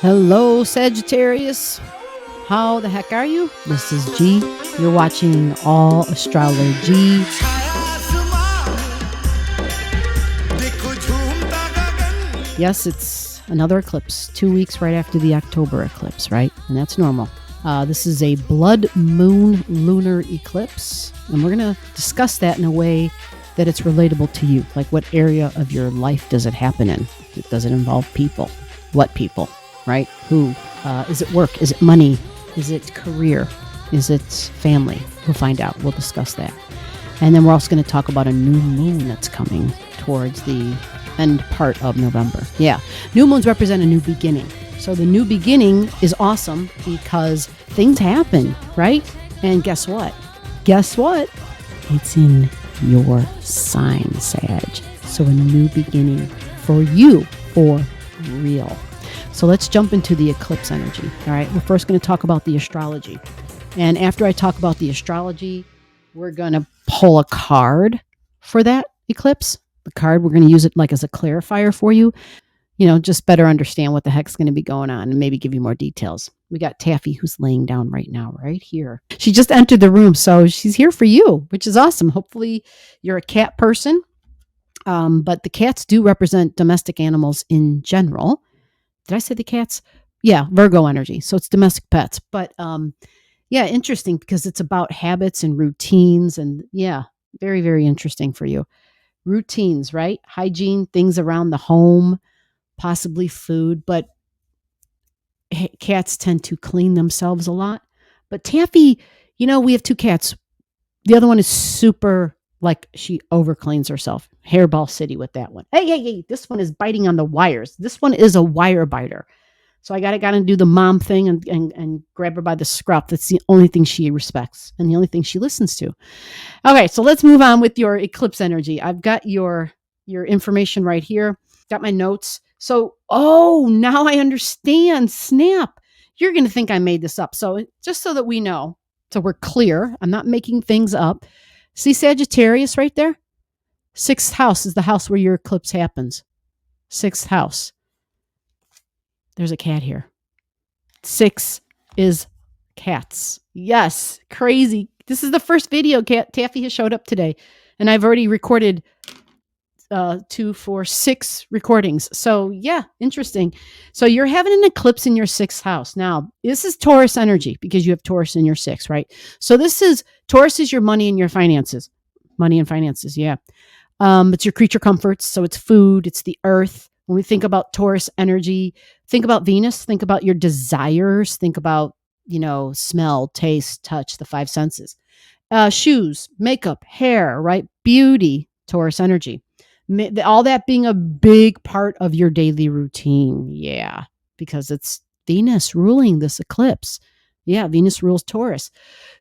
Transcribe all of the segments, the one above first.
Hello, Sagittarius. How the heck are you? This is G. You're watching All Astrology. Yes, it's another eclipse, 2 weeks right after the October eclipse, right? And that's normal. This is a blood moon lunar eclipse, and we're going to discuss that in a way that it's relatable to you. Like, what area of your life does it happen in? Does it involve people? What people, right? Who? Is it work? Is it money? Is it career? Is it family? We'll find out. We'll discuss that. And then we're also going to talk about a new moon that's coming towards the end part of November. Yeah. New moons represent a new beginning. So the new beginning is awesome because things happen, right? And guess what? Guess what? It's in your sign, Sag. So a new beginning for you, for real. So let's jump into the eclipse energy. All right. We're first going to talk about the astrology. And after I talk about the astrology, we're going to pull a card for that eclipse. The card, we're going to use it like as a clarifier for you. You know, just better understand what the heck's going to be going on and maybe give you more details. We got Taffy who's laying down right now, right here. She just entered the room, so she's here for you, which is awesome. Hopefully you're a cat person. But the cats do represent domestic animals in general. Did I say the cats? Yeah, Virgo energy. So it's domestic pets. But yeah, interesting because it's about habits and routines. And yeah, very, very interesting for you. Routines, right? Hygiene, things around the home, possibly food. But cats tend to clean themselves a lot. But Taffy, you know, we have two cats. The other one is super, like, she over cleans herself. Hairball City with that one. Hey, this one is biting on the wires. This one is a wire biter. So I gotta do the mom thing and grab her by the scruff. That's the only thing she respects and the only thing she listens to. Okay, so let's move on with your eclipse energy. I've got your information right here. Got my notes. So, now I understand. Snap. You're going to think I made this up. So just so that we know, so we're clear, I'm not making things up. See Sagittarius right there? 6th house is the house where your eclipse happens. 6th house. There's a cat here. 6 is cats. Yes, crazy. This is the first video Taffy has showed up today. And I've already recorded 2, 4, 6 recordings. So yeah, interesting. So you're having an eclipse in your 6th house. Now, this is Taurus energy because you have Taurus in your 6th, right? So Taurus is your money and your finances. Money and finances, yeah. It's your creature comforts. So it's food, it's the earth. When we think about Taurus energy, think about Venus, think about your desires, think about, smell, taste, touch, the 5 senses. Shoes, makeup, hair, right? Beauty, Taurus energy. All that being a big part of your daily routine. Yeah, because it's Venus ruling this eclipse. Yeah, Venus rules Taurus.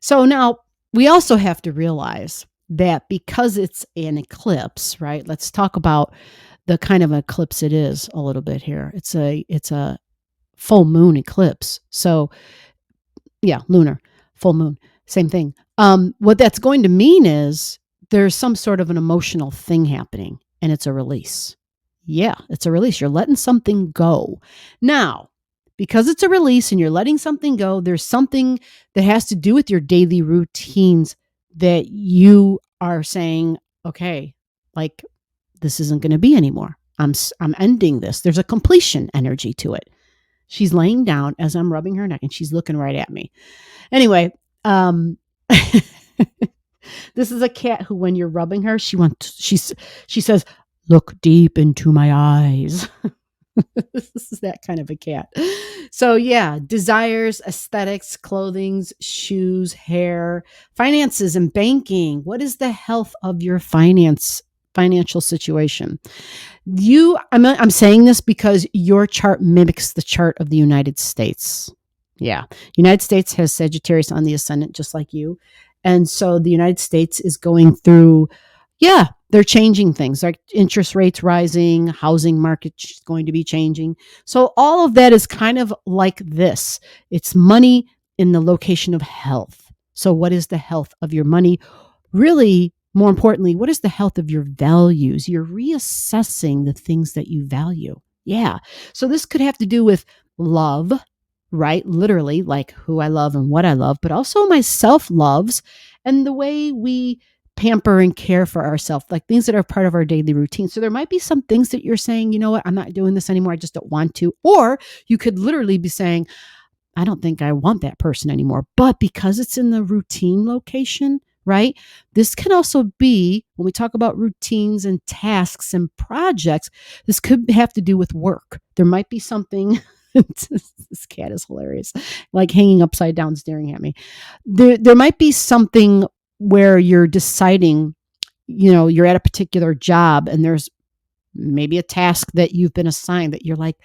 So now we also have to realize that because it's an eclipse, right? Let's talk about the kind of eclipse it is a little bit here. It's a full moon eclipse. So yeah, lunar, full moon, same thing. What that's going to mean is there's some sort of an emotional thing happening. And it's a release. Yeah, it's a release. You're letting something go. Now, because it's a release and you're letting something go, there's something that has to do with your daily routines that you are saying, okay, like, this isn't going to be anymore. I'm ending this. There's a completion energy to it. She's laying down as I'm rubbing her neck and she's looking right at me. Anyway, this is a cat who, when you're rubbing her, she says, "Look deep into my eyes." This is that kind of a cat. So yeah, desires, aesthetics, clothing, shoes, hair, finances, and banking. What is the health of your financial situation? I'm saying this because your chart mimics the chart of the United States. Yeah, United States has Sagittarius on the ascendant, just like you. And so the United States is going through, they're changing things, like interest rates rising, housing market is going to be changing. So all of that is kind of like this. It's money in the location of health. So what is the health of your money? Really, more importantly, what is the health of your values? You're reassessing the things that you value. Yeah. So this could have to do with love, right? Literally, like who I love and what I love, but also my self loves and the way we pamper and care for ourselves, like things that are part of our daily routine. So there might be some things that you're saying, you know what, I'm not doing this anymore. I just don't want to. Or you could literally be saying, I don't think I want that person anymore. But because it's in the routine location, right? This can also be, when we talk about routines and tasks and projects, this could have to do with work. There might be something, this cat is hilarious, like hanging upside down, staring at me. There might be something where you're deciding, you're at a particular job and there's maybe a task that you've been assigned that you're like,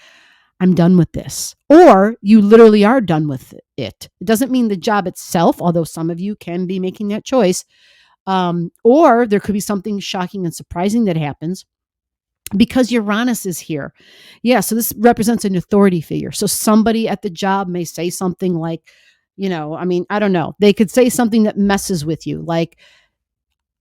I'm done with this. Or you literally are done with it. It doesn't mean the job itself, although some of you can be making that choice. Or there could be something shocking and surprising that happens because Uranus is here. Yeah, so this represents an authority figure. So somebody at the job may say something like, I don't know. They could say something that messes with you, like,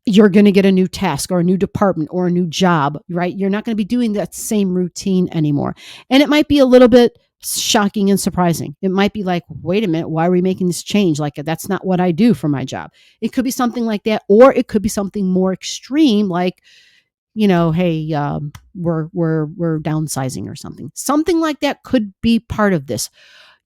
you're going to get a new task or a new department or a new job, right? You're not going to be doing that same routine anymore. And it might be a little bit shocking and surprising. It might be like, wait a minute, why are we making this change? Like, that's not what I do for my job. It could be something like that, or it could be something more extreme, like, hey, we're downsizing or something. Something like that could be part of this.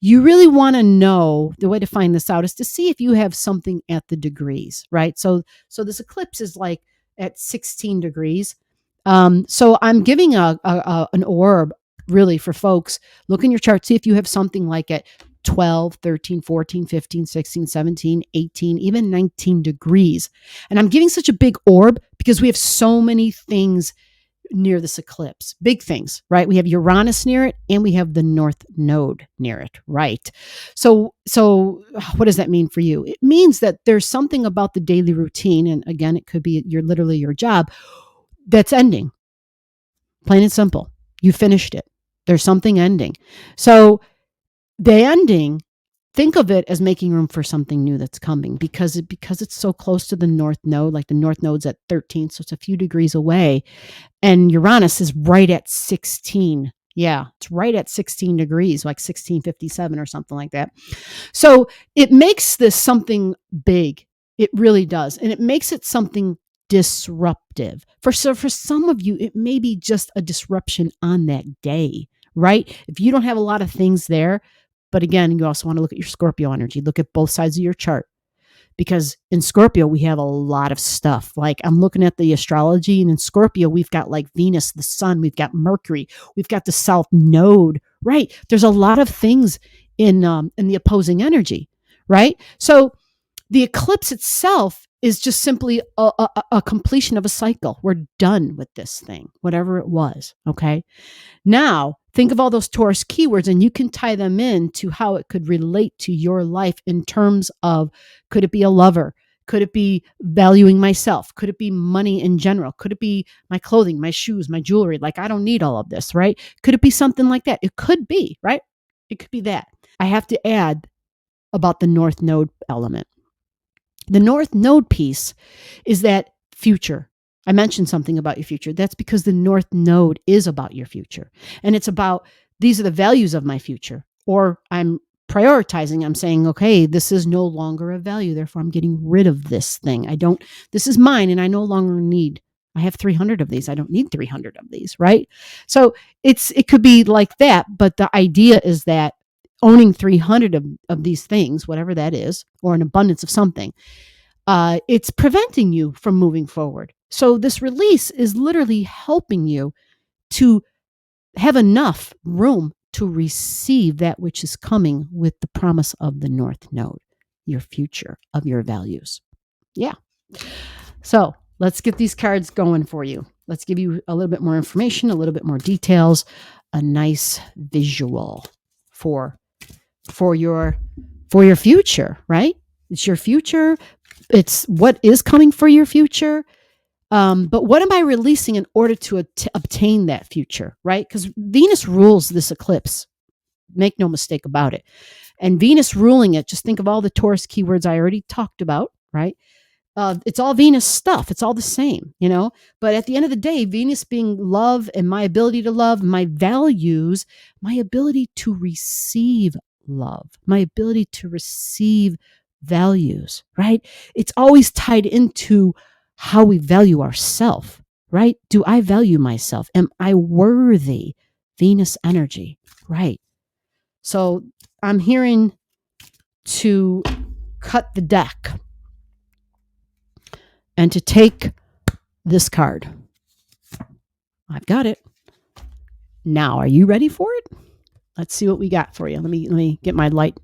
You really want to know, the way to find this out is to see if you have something at the degrees, right? So this eclipse is like at 16 degrees. So I'm giving an orb really for folks. Look in your chart, see if you have something like at 12, 13, 14, 15, 16, 17, 18, even 19 degrees. And I'm giving such a big orb because we have so many things near this eclipse, big things, right? We have Uranus near it and we have the North Node near it, right? So what does that mean for you? It means that there's something about the daily routine, and again, it could be literally your job, that's ending. Plain and simple. You finished it. There's something ending. So the ending, think of it as making room for something new that's coming because it's so close to the North Node, like the North Node's at 13, so it's a few degrees away. And Uranus is right at 16. Yeah, it's right at 16 degrees, like 1657 or something like that. So it makes this something big. It really does. And it makes it something disruptive. For some of you, it may be just a disruption on that day, right? If you don't have a lot of things there, but again, you also want to look at your Scorpio energy. Look at both sides of your chart. Because in Scorpio, we have a lot of stuff. Like I'm looking at the astrology, and in Scorpio, we've got like Venus, the sun, we've got Mercury, we've got the South Node, right? There's a lot of things in the opposing energy, right? So the eclipse itself is just simply a completion of a cycle. We're done with this thing, whatever it was, okay? Now, think of all those Taurus keywords and you can tie them in to how it could relate to your life in terms of, could it be a lover? Could it be valuing myself? Could it be money in general? Could it be my clothing, my shoes, my jewelry? Like, I don't need all of this, right? Could it be something like that? It could be, right? It could be that. I have to add about the North Node element. The North Node piece is that future. I mentioned something about your future. That's because the North Node is about your future. And it's about, these are the values of my future. Or I'm prioritizing, I'm saying, okay, this is no longer a value. Therefore, I'm getting rid of this thing. This is mine and I no longer need, I have 300 of these. I don't need 300 of these, right? So it could be like that. But the idea is that owning 300 of these things, whatever that is, or an abundance of something, it's preventing you from moving forward. So this release is literally helping you to have enough room to receive that which is coming with the promise of the North Node, your future of your values. Yeah. So let's get these cards going for you. Let's give you a little bit more information, a little bit more details, a nice visual for your future, right? It's your future. It's what is coming for your future. But what am I releasing in order to obtain that future, right? Because Venus rules this eclipse. Make no mistake about it. And Venus ruling it, just think of all the Taurus keywords I already talked about, right? It's all Venus stuff. It's all the same, But at the end of the day, Venus being love and my ability to love, my values, my ability to receive love, my ability to receive values, right? It's always tied into how we value ourselves, right? Do I value myself? Am I worthy? Venus energy, right? So I'm hearing to cut the deck and to take this card. I've got it. Now, are you ready for it? Let's see what we got for you. Let me get my light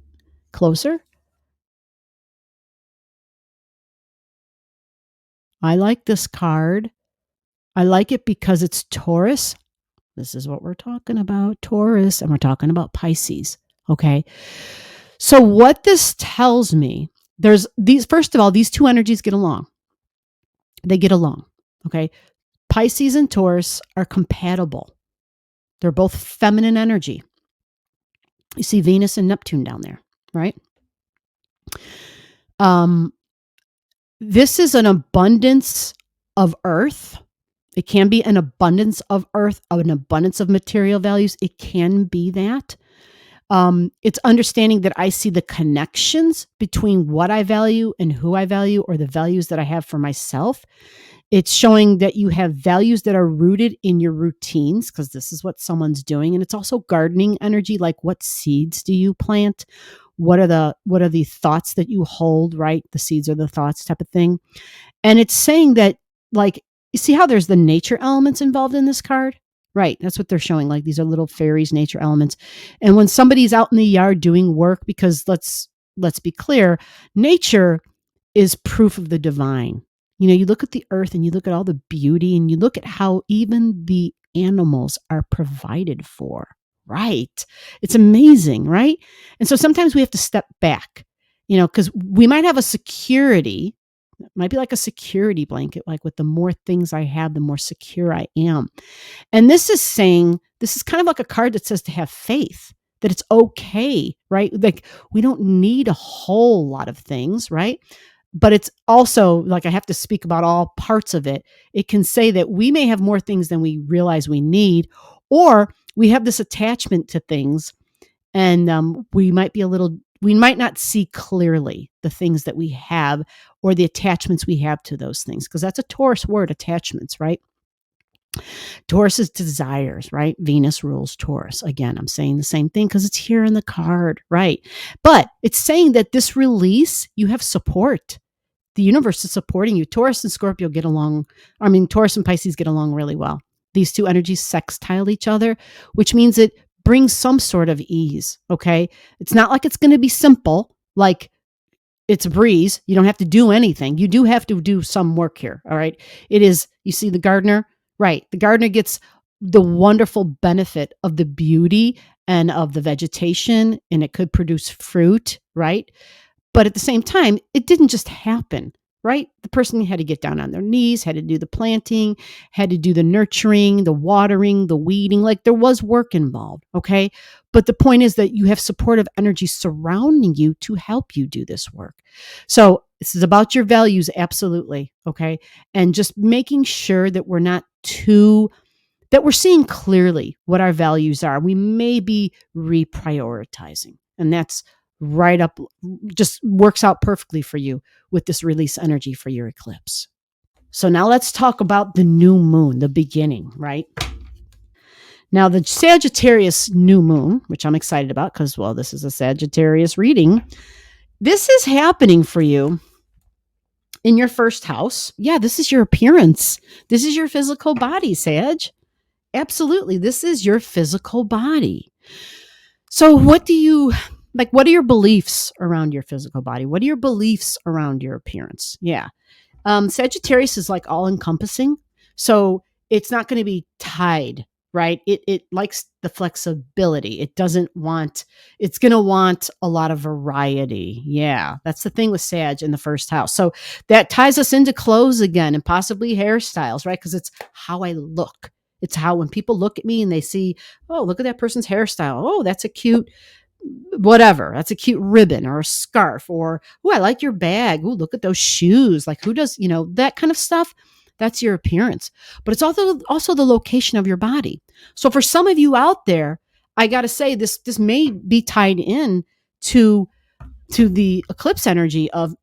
closer. I like this card. I like it because it's Taurus. This is what we're talking about, Taurus, and we're talking about Pisces. Okay. So what this tells me, first of all, these two energies get along. They get along. Okay. Pisces and Taurus are compatible. They're both feminine energy. You see Venus and Neptune down there, right? This is an abundance of earth. It can be an abundance of earth, an abundance of material values. It can be that. It's understanding that I see the connections between what I value and who I value, or the values that I have for myself. It's showing that you have values that are rooted in your routines, because this is what someone's doing. And it's also gardening energy, like what seeds do you plant? What are the thoughts that you hold, right? The seeds are the thoughts type of thing. And it's saying that, like, you see how there's the nature elements involved in this card? Right. That's what they're showing. Like, these are little fairies, nature elements. And when somebody's out in the yard doing work, because let's be clear, nature is proof of the divine. You look at the earth and you look at all the beauty, and you look at how even the animals are provided for. Right. It's amazing. Right. And so sometimes we have to step back, because we might have a security. It might be like a security blanket, like with the more things I have, the more secure I am. And this is kind of like a card that says to have faith, that it's okay, right? Like, we don't need a whole lot of things, right? But it's also like, I have to speak about all parts of it. It can say that we may have more things than we realize we need, or we have this attachment to things, and we might not see clearly the things that we have, or the attachments we have to those things, because that's a Taurus word, attachments, right? Taurus is desires, right? Venus rules Taurus. Again, I'm saying the same thing because it's here in the card, right? But it's saying that this release, you have support. The universe is supporting you. Taurus and Scorpio get along. Taurus and Pisces get along really well. These two energies sextile each other, which means it brings some sort of ease, okay? It's not like it's going to be simple, like it's a breeze. You don't have to do anything. You do have to do some work here, all right? It is, you see the gardener? Right. The gardener gets the wonderful benefit of the beauty and of the vegetation, and it could produce fruit, right? But at the same time, it didn't just happen, right? The person had to get down on their knees, had to do the planting, had to do the nurturing, the watering, the weeding. Like, there was work involved, okay? But the point is that you have supportive energy surrounding you to help you do this work. So this is about your values, absolutely, okay? And just making sure that we're seeing clearly what our values are. We may be reprioritizing, and that's right up, just works out perfectly for you with this release energy for your eclipse. So now let's talk about the new moon, the beginning, right? Now, the Sagittarius new moon, which I'm excited about because, well, this is a Sagittarius reading. This is happening for you in your first house. Yeah, this is your appearance. This is your physical body, Sag. Absolutely. This is your physical body. So what are your beliefs around your physical body? What are your beliefs around your appearance? Yeah. Sagittarius is like all encompassing. So it's not going to be tied, right? It likes the flexibility. It's going to want a lot of variety. Yeah. That's the thing with Sag in the first house. So that ties us into clothes again, and possibly hairstyles, right? Because it's how I look. It's how, when people look at me and they see, oh, look at that person's hairstyle. Oh, that's a cute whatever. That's a cute ribbon or a scarf, or, oh, I like your bag. Oh, look at those shoes. Like, who does, that kind of stuff? That's your appearance. But it's also the location of your body. So for some of you out there, I got to say this may be tied in to the eclipse energy of,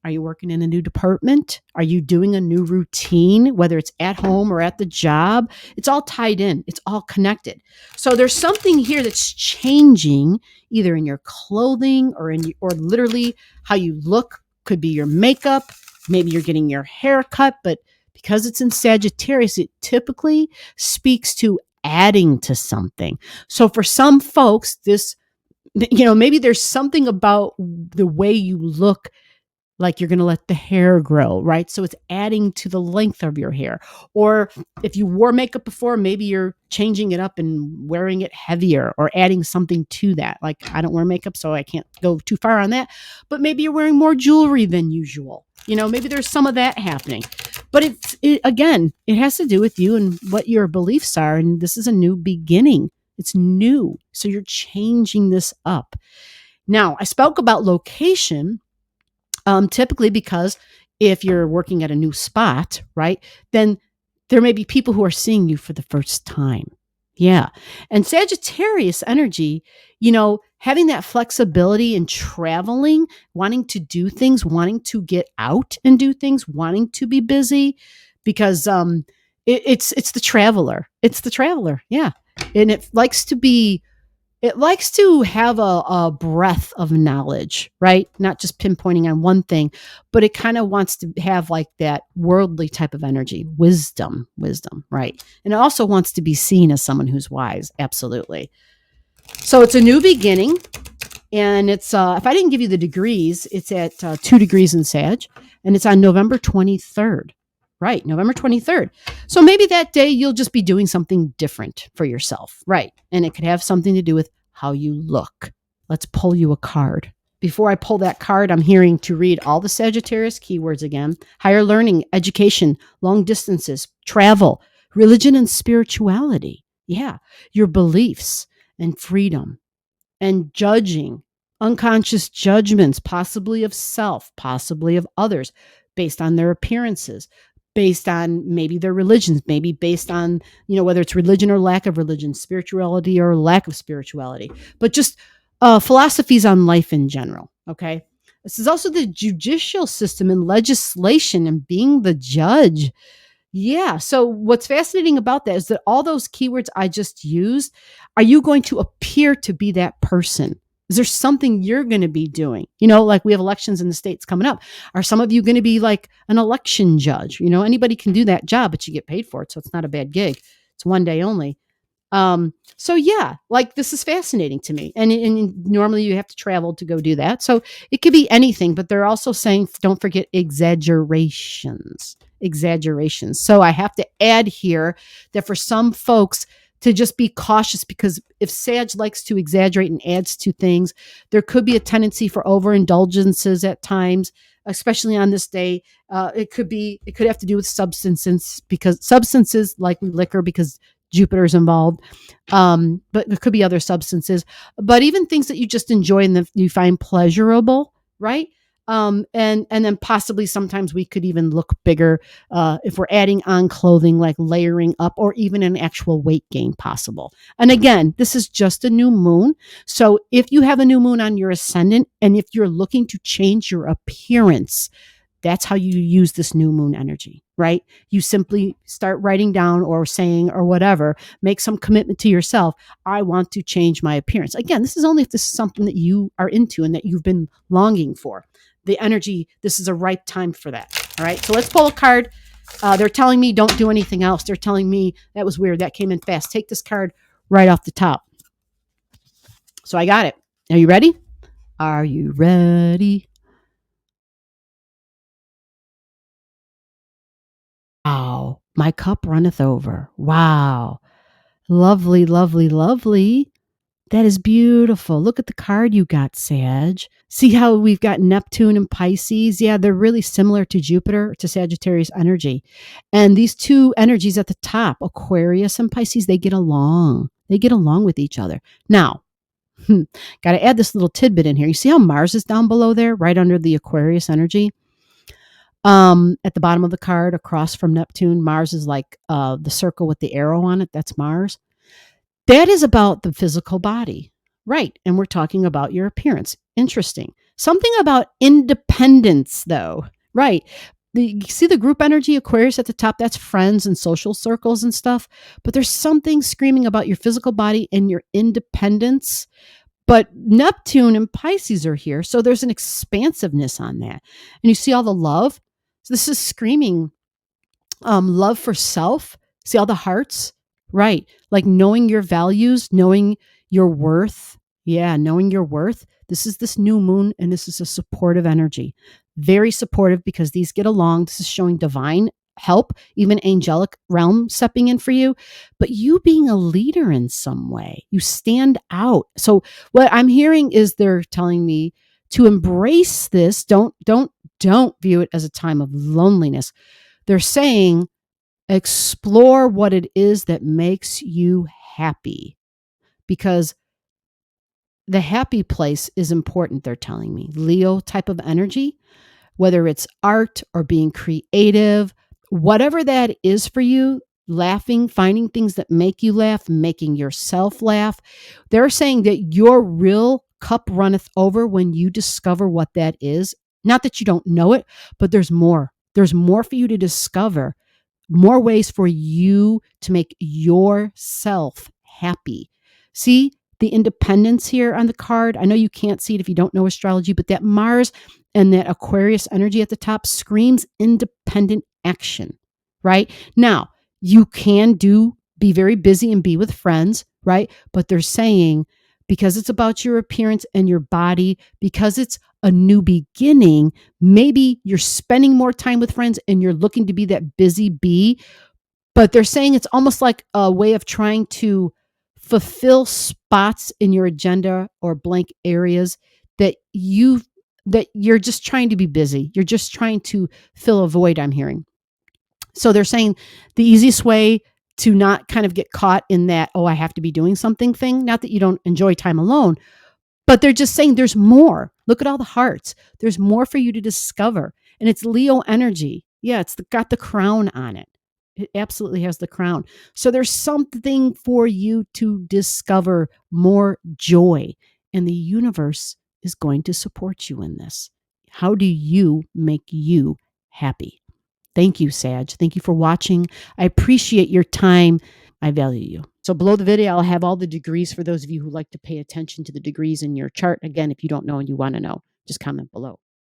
are you working in a new department? Are you doing a new routine, whether it's at home or at the job? It's all tied in. It's all connected. So there's something here that's changing, either in your clothing or or literally how you look. Could be your makeup. Maybe you're getting your hair cut, but because it's in Sagittarius, it typically speaks to adding to something. So for some folks, maybe there's something about the way you look, like you're going to let the hair grow, right? So it's adding to the length of your hair. Or if you wore makeup before, maybe you're changing it up and wearing it heavier or adding something to that. Like, I don't wear makeup, so I can't go too far on that. But maybe you're wearing more jewelry than usual. Maybe there's some of that happening. But again, it has to do with you and what your beliefs are. And this is a new beginning. It's new. So you're changing this up. Now, I spoke about location. Typically because if you're working at a new spot, right, then there may be people who are seeing you for the first time. Yeah. And Sagittarius energy, having that flexibility and traveling, wanting to do things, wanting to get out and do things, wanting to be busy, because it's the traveler. It's the traveler. Yeah. And it likes to have a breadth of knowledge, right? Not just pinpointing on one thing, but it kind of wants to have like that worldly type of energy, wisdom, right? And it also wants to be seen as someone who's wise. Absolutely. So it's a new beginning. And it's, if I didn't give you the degrees, it's at 2 degrees in Sag, and it's on November 23rd. Right, November 23rd. So maybe that day you'll just be doing something different for yourself. Right. And it could have something to do with how you look. Let's pull you a card. Before I pull that card, I'm hearing to read all the Sagittarius keywords again. Higher learning, education, long distances, travel, religion and spirituality. Yeah. Your beliefs and freedom and judging, unconscious judgments, possibly of self, possibly of others, based on their appearances, based on maybe their religions, maybe based on, whether it's religion or lack of religion, spirituality or lack of spirituality, but just philosophies on life in general. Okay. This is also the judicial system and legislation and being the judge. Yeah. So what's fascinating about that is that all those keywords I just used, are you going to appear to be that person? Is there something you're going to be doing? Like we have elections in the States coming up. Are some of you going to be like an election judge? Anybody can do that job, but you get paid for it. So it's not a bad gig. It's one day only. So yeah, like this is fascinating to me. And normally you have to travel to go do that. So it could be anything, but they're also saying, don't forget exaggerations. So I have to add here that for some folks, to just be cautious, because if Sag likes to exaggerate and adds to things, there could be a tendency for overindulgences at times, especially on this day. It could have to do with substances like liquor, because Jupiter's involved. But there could be other substances, but even things that you just enjoy and that you find pleasurable, right? And then possibly sometimes we could even look bigger if we're adding on clothing, like layering up, or even an actual weight gain possible. And again, this is just a new moon. So if you have a new moon on your ascendant, and if you're looking to change your appearance, that's how you use this new moon energy, right? You simply start writing down or saying or whatever, make some commitment to yourself. I want to change my appearance. Again, this is only if this is something that you are into and that you've been longing for. The energy, this is a right time for that. All right. So let's pull a card. They're telling me don't do anything else. They're telling me that was weird. That came in fast. Take this card right off the top. So I got it. Are you ready? Are you ready? Wow. My cup runneth over. Wow. Lovely, lovely, lovely. That is beautiful. Look at the card you got, Sag. See how we've got Neptune and Pisces? Yeah, they're really similar to Jupiter, to Sagittarius energy. And these two energies at the top, Aquarius and Pisces, they get along. They get along with each other. Now, Got to add this little tidbit in here. You see how Mars is down below there, right under the Aquarius energy? At the bottom of the card, across from Neptune, Mars is like the circle with the arrow on it. That's Mars. That is about the physical body, right? And we're talking about your appearance. Interesting. Something about independence, though, right? You see the group energy, Aquarius at the top, that's friends and social circles and stuff. But there's something screaming about your physical body and your independence. But Neptune and Pisces are here. So there's an expansiveness on that. And you see all the love. So this is screaming love for self. See all the hearts? Right. Like knowing your values, knowing your worth. Yeah, knowing your worth. This is this new moon, and this is a supportive energy. Very supportive because these get along. This is showing divine help, even angelic realm stepping in for you, but you being a leader in some way. You stand out. So what I'm hearing is they're telling me to embrace this. Don't view it as a time of loneliness. They're saying explore what it is that makes you happy, because the happy place is important, they're telling me. Leo type of energy, whether it's art or being creative, whatever that is for you, laughing, finding things that make you laugh, making yourself laugh. They're saying that your real cup runneth over when you discover what that is. Not that you don't know it, but there's more. There's more for you to discover, more ways for you to make yourself happy. See the independence here on the card? I know you can't see it if you don't know astrology, but that Mars and that Aquarius energy at the top screams independent action, right? Now, you can be very busy and be with friends, right? But they're saying because it's about your appearance and your body, because it's a new beginning, maybe you're spending more time with friends and you're looking to be that busy bee. But they're saying it's almost like a way of trying to fulfill spots in your agenda or blank areas that you're just trying to be busy. You're just trying to fill a void, I'm hearing. So they're saying the easiest way to not kind of get caught in that, oh, I have to be doing something thing. Not that you don't enjoy time alone, but they're just saying there's more. Look at all the hearts. There's more for you to discover. And it's Leo energy. Yeah, got the crown on it. It absolutely has the crown. So there's something for you to discover, more joy. And the universe is going to support you in this. How do you make you happy? Thank you, Sag. Thank you for watching. I appreciate your time. I value you. So below the video, I'll have all the degrees for those of you who like to pay attention to the degrees in your chart. Again, if you don't know and you want to know, just comment below.